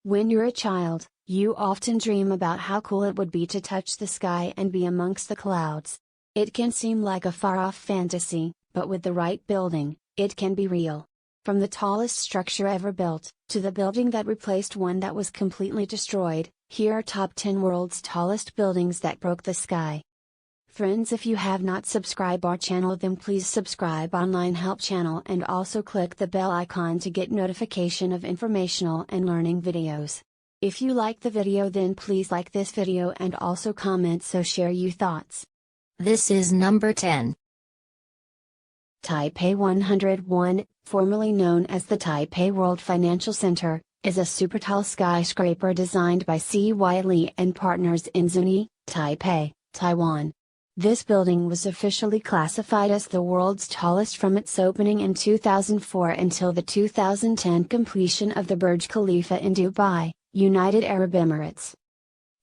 When you're a child, you often dream about how cool it would be to touch the sky and be amongst the clouds. It can seem like a far-off fantasy, but with the right building, it can be real. From the tallest structure ever built, to the building that replaced one that was completely destroyed, here are top 10 world's tallest buildings that broke the sky. Friends, if you have not subscribed our channel, then please subscribe online help channel and also click the bell icon to get notification of informational and learning videos. If you like the video, then please like this video and also comment, so share your thoughts. This is number 10. Taipei 101, formerly known as the Taipei World Financial Center, is a super tall skyscraper designed by C.Y. Lee and partners in Zunyi, Taipei, Taiwan. This building was officially classified as the world's tallest from its opening in 2004 until the 2010 completion of the Burj Khalifa in Dubai, United Arab Emirates.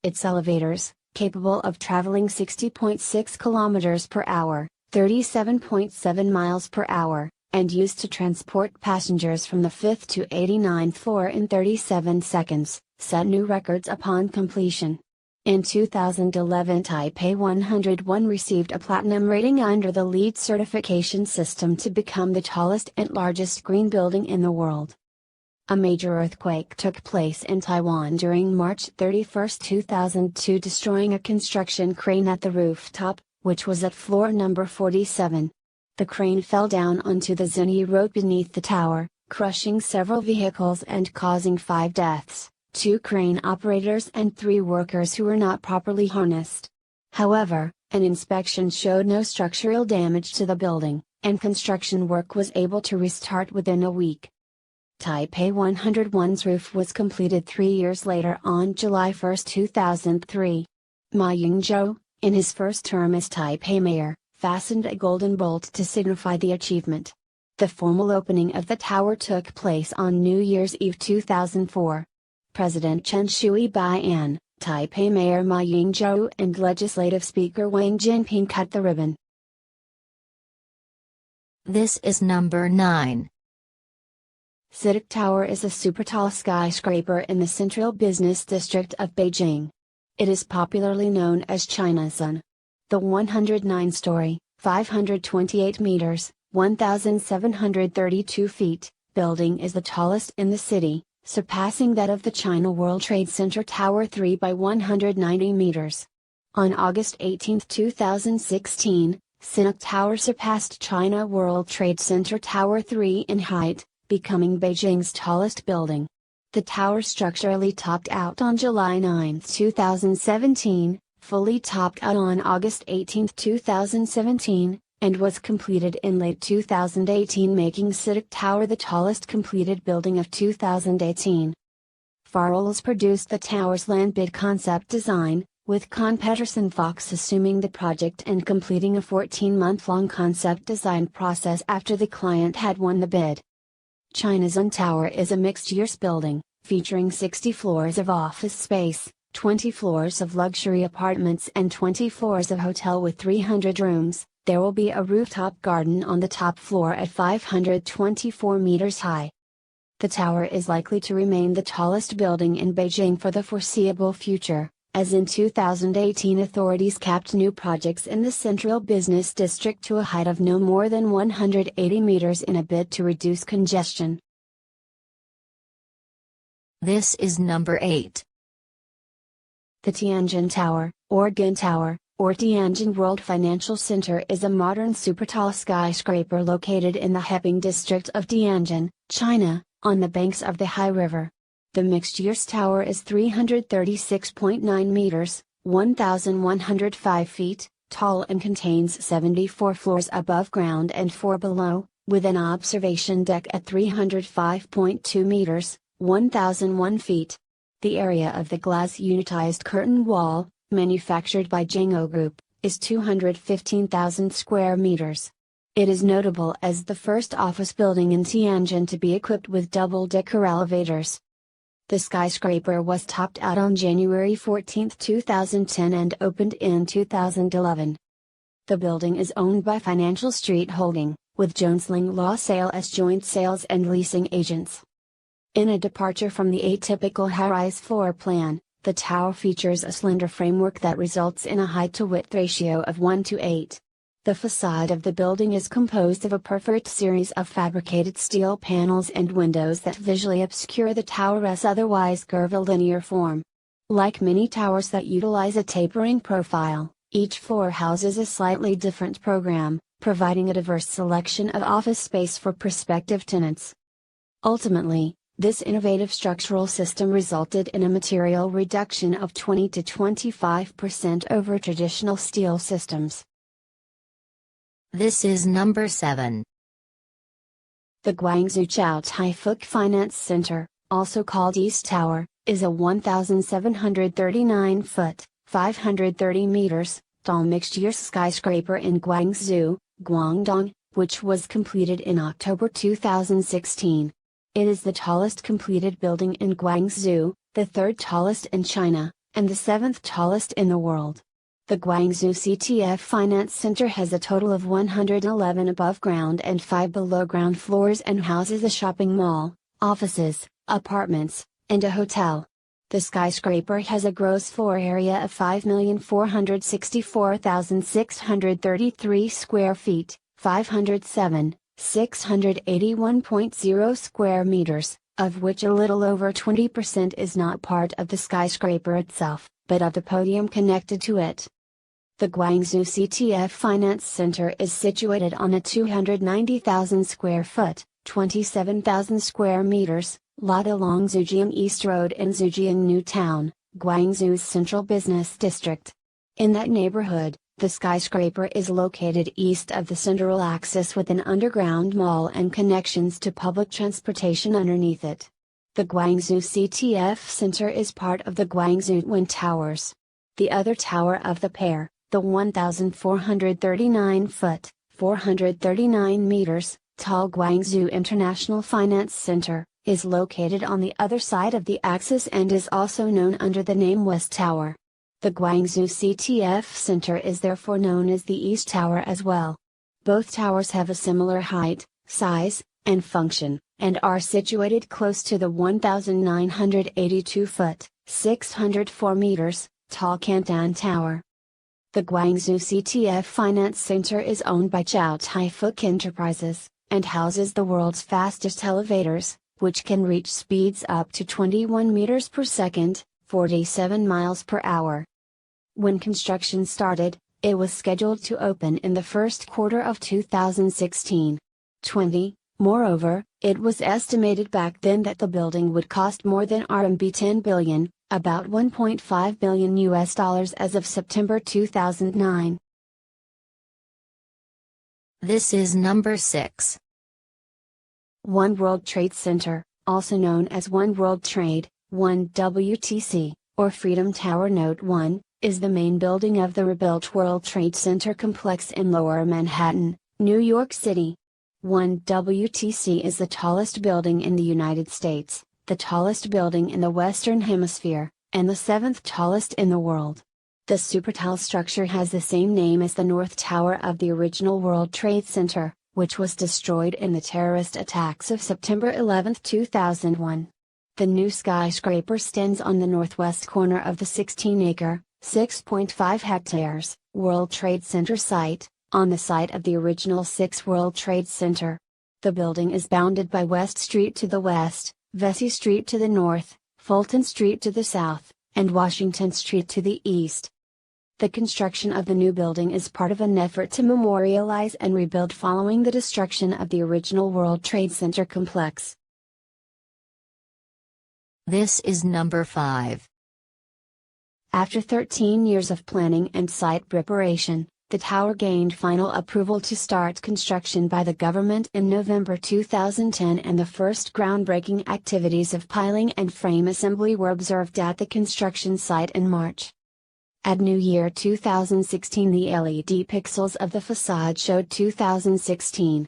Its elevators, capable of traveling 60.6 kilometers per hour, 37.7 miles per hour, and used to transport passengers from the 5th to 89th floor in 37 seconds, set new records upon completion. In 2011, Taipei 101 received a platinum rating under the LEED certification system to become the tallest and largest green building in the world. A major earthquake took place in Taiwan during March 31, 2002, destroying a construction crane at the rooftop, which was at floor number 47. The crane fell down onto the Zunyi Road beneath the tower, crushing several vehicles and causing 5 deaths. 2 crane operators and 3 workers who were not properly harnessed. However, an inspection showed no structural damage to the building, and construction work was able to restart within a week. Taipei 101's roof was completed 3 years later on July 1, 2003. Ma Ying-jeou, in his first term as Taipei mayor, fastened a golden bolt to signify the achievement. The formal opening of the tower took place on New Year's Eve 2004. President Chen Shui-bian, Taipei Mayor Ma Ying-jeou and Legislative Speaker Wang Jinping cut the ribbon. This is number 9. CITIC Tower is a super tall skyscraper in the central business district of Beijing. It is popularly known as China's Sun. The 109-story, 528 meters, 1,732 feet, building is the tallest in the city, surpassing that of the China World Trade Center Tower 3 by 190 meters. On August 18, 2016, CITIC Tower surpassed China World Trade Center Tower 3 in height, becoming Beijing's tallest building. The tower structurally topped out on July 9, 2017, fully topped out on August 18, 2017, and was completed in late 2018, making CITIC Tower the tallest completed building of 2018. Farrells produced the tower's land bid concept design, with Con Peterson Fox assuming the project and completing a 14-month-long concept design process after the client had won the bid. China's Sun Tower is a mixed-use building, featuring 60 floors of office space, 20 floors of luxury apartments and 20 floors of hotel with 300 rooms. There will be a rooftop garden on the top floor at 524 meters high. The tower is likely to remain the tallest building in Beijing for the foreseeable future, as in 2018 authorities capped new projects in the central business district to a height of no more than 180 meters in a bid to reduce congestion. This is number 8. The Tianjin Tower, or GIN Tower, or Tianjin World Financial Center is a modern super tall skyscraper located in the Heping district of Tianjin, China, on the banks of the Han River. The mixed-use tower is 336.9 meters, 1,105 feet, tall and contains 74 floors above ground and 4 below, with an observation deck at 305.2 meters, 1,001 feet. The area of the glass unitized curtain wall, manufactured by Zhengou Group, is 215,000 square meters. It is notable as the first office building in Tianjin to be equipped with double-decker elevators. The skyscraper was topped out on January 14, 2010 and opened in 2011. The building is owned by Financial Street Holding, with Jones Lang LaSalle as joint sales and leasing agents. In a departure from the atypical high-rise floor plan, the tower features a slender framework that results in a height-to-width ratio of 1:8. The facade of the building is composed of a perfect series of fabricated steel panels and windows that visually obscure the tower's otherwise curvilinear form. Like many towers that utilize a tapering profile, each floor houses a slightly different program, providing a diverse selection of office space for prospective tenants. Ultimately, this innovative structural system resulted in a material reduction of 20 to 25% over traditional steel systems. This is number 7. The Guangzhou Chow Tai Fook Finance Center, also called East Tower, is a 1,739-foot, 530 meters, tall mixed-use skyscraper in Guangzhou, Guangdong, which was completed in October 2016. It is the tallest completed building in Guangzhou, the third tallest in China, and the seventh tallest in the world. The Guangzhou CTF Finance Center has a total of 111 above-ground and 5 below-ground floors and houses a shopping mall, offices, apartments, and a hotel. The skyscraper has a gross floor area of 5,464,633 square feet, 507,681.0 square meters, of which a little over 20% is not part of the skyscraper itself, but of the podium connected to it. The Guangzhou CTF Finance Center is situated on a 290,000 square foot, 27,000 square meters, lot along Zhujiang East Road in Zhujiang New Town, Guangzhou's central business district. In that neighborhood, the skyscraper is located east of the central axis with an underground mall and connections to public transportation underneath it. The Guangzhou CTF Center is part of the Guangzhou Twin Towers. The other tower of the pair, the 1,439-foot, 439 meters, tall Guangzhou International Finance Center, is located on the other side of the axis and is also known under the name West Tower. The Guangzhou CTF Center is therefore known as the East Tower as well. Both towers have a similar height, size, and function, and are situated close to the 1,982-foot, 604 meters, tall Canton Tower. The Guangzhou CTF Finance Center is owned by Chow Tai Fook Enterprises, and houses the world's fastest elevators, which can reach speeds up to 21 meters per second, 47 miles per hour. When construction started, it was scheduled to open in the first quarter of 2016. Moreover, it was estimated back then that the building would cost more than RMB 10 billion, about $1.5 billion as of September 2009. This is number 6. One World Trade Center, also known as One World Trade, 1 WTC, or Freedom Tower Note 1, is the main building of the rebuilt World Trade Center complex in Lower Manhattan, New York City. 1 WTC is the tallest building in the United States, the tallest building in the Western Hemisphere, and the 7th tallest in the world. The super-tall structure has the same name as the North Tower of the original World Trade Center, which was destroyed in the terrorist attacks of September 11, 2001. The new skyscraper stands on the northwest corner of the 16-acre, 6.5 hectares, World Trade Center site, on the site of the original 6 World Trade Center. The building is bounded by West Street to the west, Vesey Street to the north, Fulton Street to the south, and Washington Street to the east. The construction of the new building is part of an effort to memorialize and rebuild following the destruction of the original World Trade Center complex. This is number 5. After 13 years of planning and site preparation, the tower gained final approval to start construction by the government in November 2010, and the first groundbreaking activities of piling and frame assembly were observed at the construction site in March. At New Year 2016, the LED pixels of the facade showed 2016.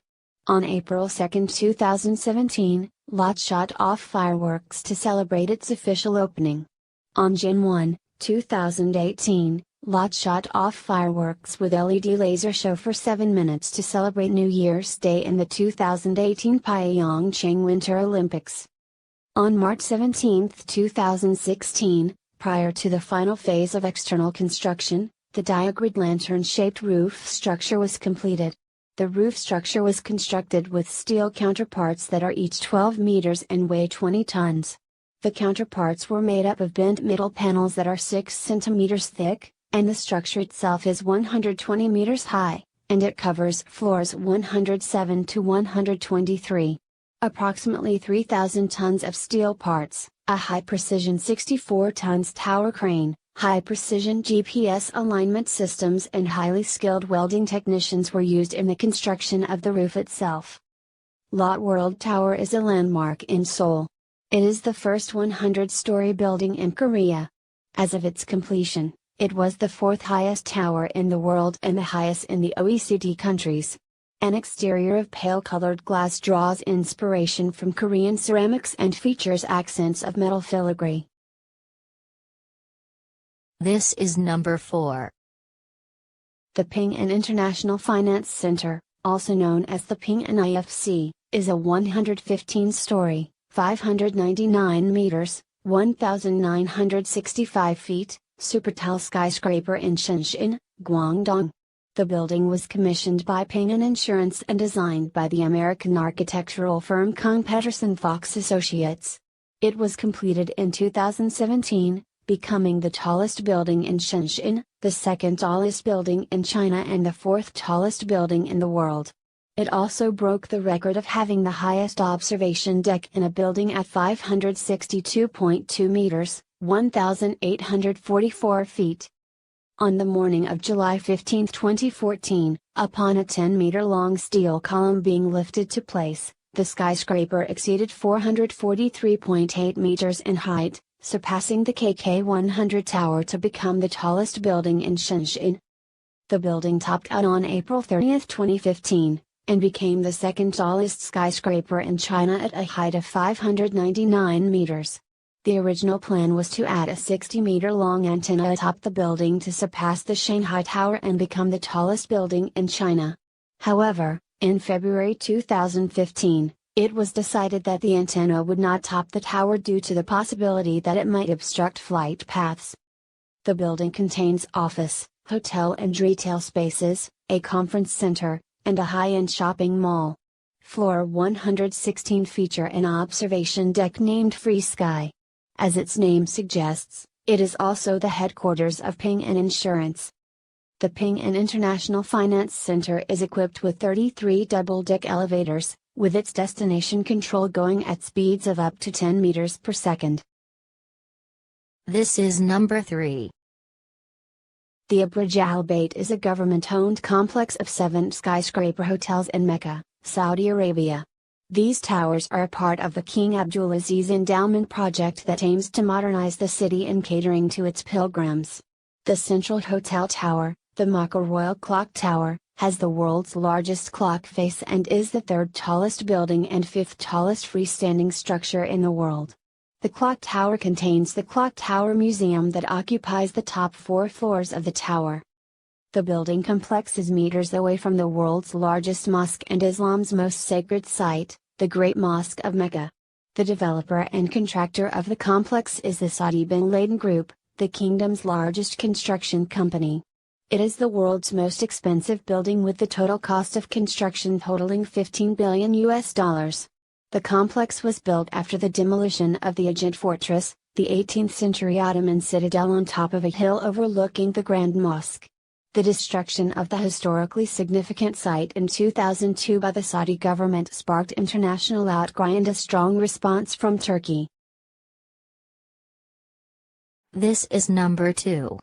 On April 2, 2017, Lot shot off fireworks to celebrate its official opening. On Jan 1, 2018, Lot shot off fireworks with LED laser show for 7 minutes to celebrate New Year's Day in the 2018 Pyeongchang Winter Olympics. On March 17, 2016, prior to the final phase of external construction, the diagrid lantern-shaped roof structure was completed. The roof structure was constructed with steel counterparts that are each 12 meters and weigh 20 tons. The counterparts were made up of bent middle panels that are 6 centimeters thick, and the structure itself is 120 meters high, and it covers floors 107 to 123. Approximately 3,000 tons of steel parts, a high-precision 64 tons tower crane, high-precision GPS alignment systems and highly skilled welding technicians were used in the construction of the roof itself. Lot World Tower is a landmark in Seoul. It is the first 100-story building in Korea. As of its completion, it was the fourth highest tower in the world and the highest in the OECD countries. An exterior of pale-colored glass draws inspiration from Korean ceramics and features accents of metal filigree. This is number 4. The Ping An International Finance Center, also known as the Ping An IFC, is a 115-story, 599 meters, 1,965 feet, super tall skyscraper in Shenzhen, Guangdong. The building was commissioned by Ping An Insurance and designed by the American architectural firm Kung Peterson Fox Associates. It was completed in 2017, becoming the tallest building in Shenzhen, the second tallest building in China and the fourth tallest building in the world. It also broke the record of having the highest observation deck in a building at 562.2 meters, 1,844 feet. On the morning of July 15, 2014, upon a 10-meter-long steel column being lifted to place, the skyscraper exceeded 443.8 meters in height, surpassing the KK100 tower to become the tallest building in Shenzhen. The building topped out on April 30, 2015, and became the second tallest skyscraper in China at a height of 599 meters. The original plan was to add a 60-meter-long antenna atop the building to surpass the Shanghai Tower and become the tallest building in China. However, in February 2015, it was decided that the antenna would not top the tower due to the possibility that it might obstruct flight paths. The building contains office, hotel and retail spaces, a conference center, and a high-end shopping mall. Floor 116 feature an observation deck named Free Sky. As its name suggests, it is also the headquarters of Ping An Insurance. The Ping An International Finance Center is equipped with 33 double-deck elevators, with its destination control going at speeds of up to 10 meters per second. This is number 3. The Burj Al Bayt is a government-owned complex of 7 skyscraper hotels in Mecca, Saudi Arabia. These towers are a part of the King Abdulaziz Endowment Project that aims to modernize the city in catering to its pilgrims. The Central Hotel Tower, the Makkah Royal Clock Tower, has the world's largest clock face and is the third tallest building and fifth tallest freestanding structure in the world. The clock tower contains the Clock Tower Museum that occupies the top 4 floors of the tower. The building complex is meters away from the world's largest mosque and Islam's most sacred site, the Great Mosque of Mecca. The developer and contractor of the complex is the Saudi bin Laden Group, the kingdom's largest construction company. It is the world's most expensive building with the total cost of construction totaling $15 billion. The complex was built after the demolition of the Ajit Fortress, the 18th century Ottoman citadel on top of a hill overlooking the Grand Mosque. The destruction of the historically significant site in 2002 by the Saudi government sparked international outcry and a strong response from Turkey. This is number 2.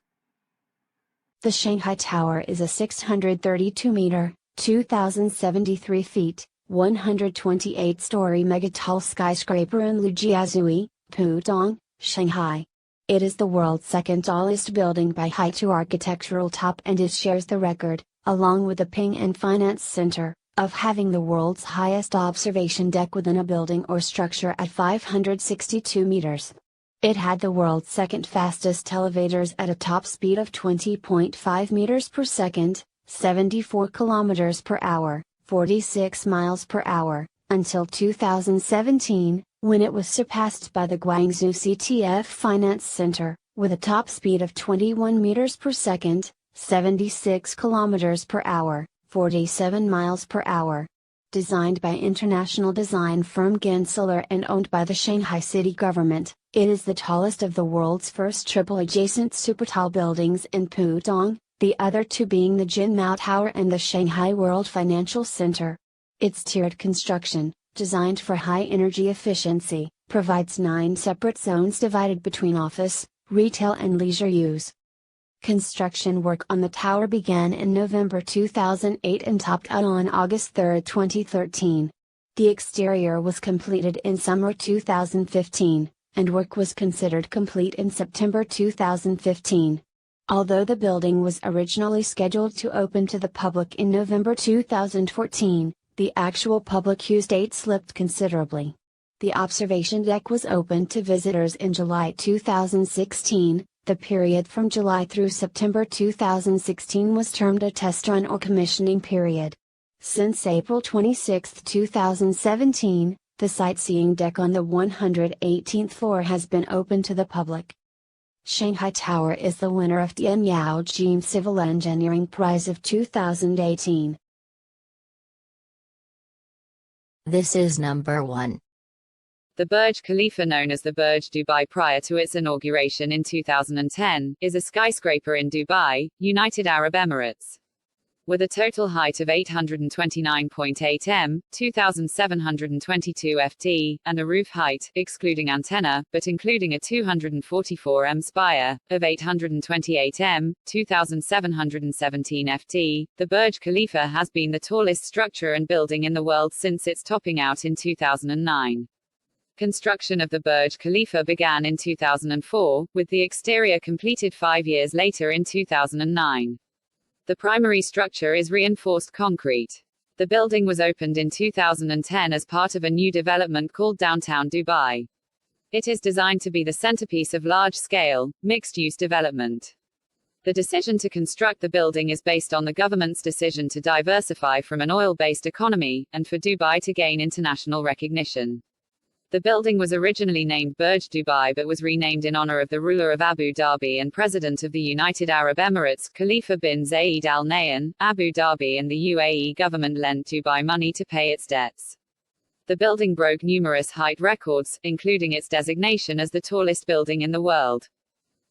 The Shanghai Tower is a 632-meter, 2,073 feet, 128-story megatall skyscraper in Lujiazui, Pudong, Shanghai. It is the world's second tallest building by height to architectural top and it shares the record, along with the Ping An Finance Center, of having the world's highest observation deck within a building or structure at 562 meters. It had the world's second fastest elevators at a top speed of 20.5 meters per second, 74 kilometers per hour, 46 miles per hour, until 2017, when it was surpassed by the Guangzhou CTF Finance Center, with a top speed of 21 meters per second, 76 kilometers per hour, 47 miles per hour. Designed by international design firm Gensler and owned by the Shanghai city government, it is the tallest of the world's first triple adjacent supertall buildings in Pudong, the other two being the Jinmao Tower and the Shanghai World Financial Center. Its tiered construction, designed for high energy efficiency, provides 9 separate zones divided between office, retail and leisure use. Construction work on the tower began in November 2008 and topped out on August 3, 2013. The exterior was completed in summer 2015, and work was considered complete in September 2015. Although the building was originally scheduled to open to the public in November 2014, the actual public use date slipped considerably. The observation deck was opened to visitors in July 2016. The period from July through September 2016 was termed a test run or commissioning period. Since April 26, 2017, the sightseeing deck on the 118th floor has been open to the public. Shanghai Tower is the winner of Dien Yao Jim Civil Engineering Prize of 2018. This is number 1. The Burj Khalifa, known as the Burj Dubai prior to its inauguration in 2010, is a skyscraper in Dubai, United Arab Emirates. With a total height of 829.8 m, 2,722 ft, and a roof height, excluding antenna, but including a 244 m spire, of 828 m, 2,717 ft, the Burj Khalifa has been the tallest structure and building in the world since its topping out in 2009. Construction of the Burj Khalifa began in 2004, with the exterior completed 5 years later in 2009. The primary structure is reinforced concrete. The building was opened in 2010 as part of a new development called Downtown Dubai. It is designed to be the centerpiece of large-scale, mixed-use development. The decision to construct the building is based on the government's decision to diversify from an oil-based economy, and for Dubai to gain international recognition. The building was originally named Burj Dubai but was renamed in honor of the ruler of Abu Dhabi and President of the United Arab Emirates, Khalifa bin Zayed Al Nahyan. Abu Dhabi and the UAE government lent Dubai money to pay its debts. The building broke numerous height records, including its designation as the tallest building in the world.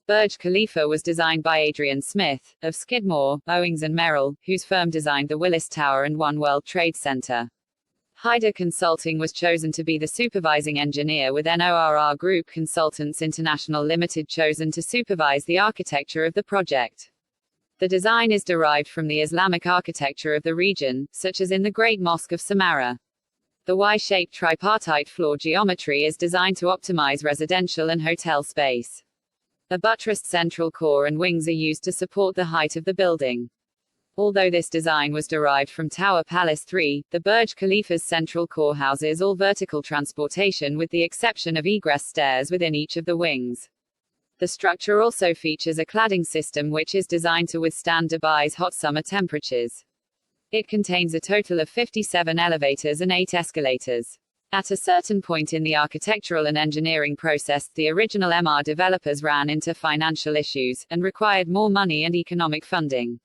Burj Khalifa was designed by Adrian Smith, of Skidmore, Owings and Merrill, whose firm designed the Willis Tower and One World Trade Center. Hyder Consulting was chosen to be the supervising engineer, with NORR Group Consultants International Limited chosen to supervise the architecture of the project. The design is derived from the Islamic architecture of the region, such as in the Great Mosque of Samarra. The Y-shaped tripartite floor geometry is designed to optimize residential and hotel space. A buttressed central core and wings are used to support the height of the building. Although this design was derived from Tower Palace 3, the Burj Khalifa's central core houses all vertical transportation with the exception of egress stairs within each of the wings. The structure also features a cladding system which is designed to withstand Dubai's hot summer temperatures. It contains a total of 57 elevators and 8 escalators. At a certain point in the architectural and engineering process, the original MR developers ran into financial issues, and required more money and economic funding.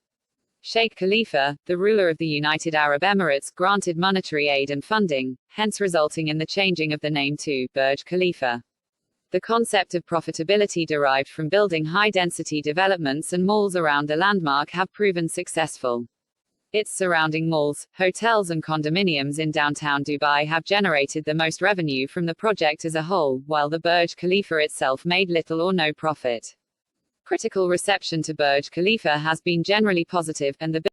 Sheikh Khalifa, the ruler of the United Arab Emirates, granted monetary aid and funding, hence resulting in the changing of the name to Burj Khalifa. The concept of profitability derived from building high-density developments and malls around the landmark have proven successful. Its surrounding malls, hotels and condominiums in downtown Dubai have generated the most revenue from the project as a whole, while the Burj Khalifa itself made little or no profit. Critical reception to Burj Khalifa has been generally positive, and the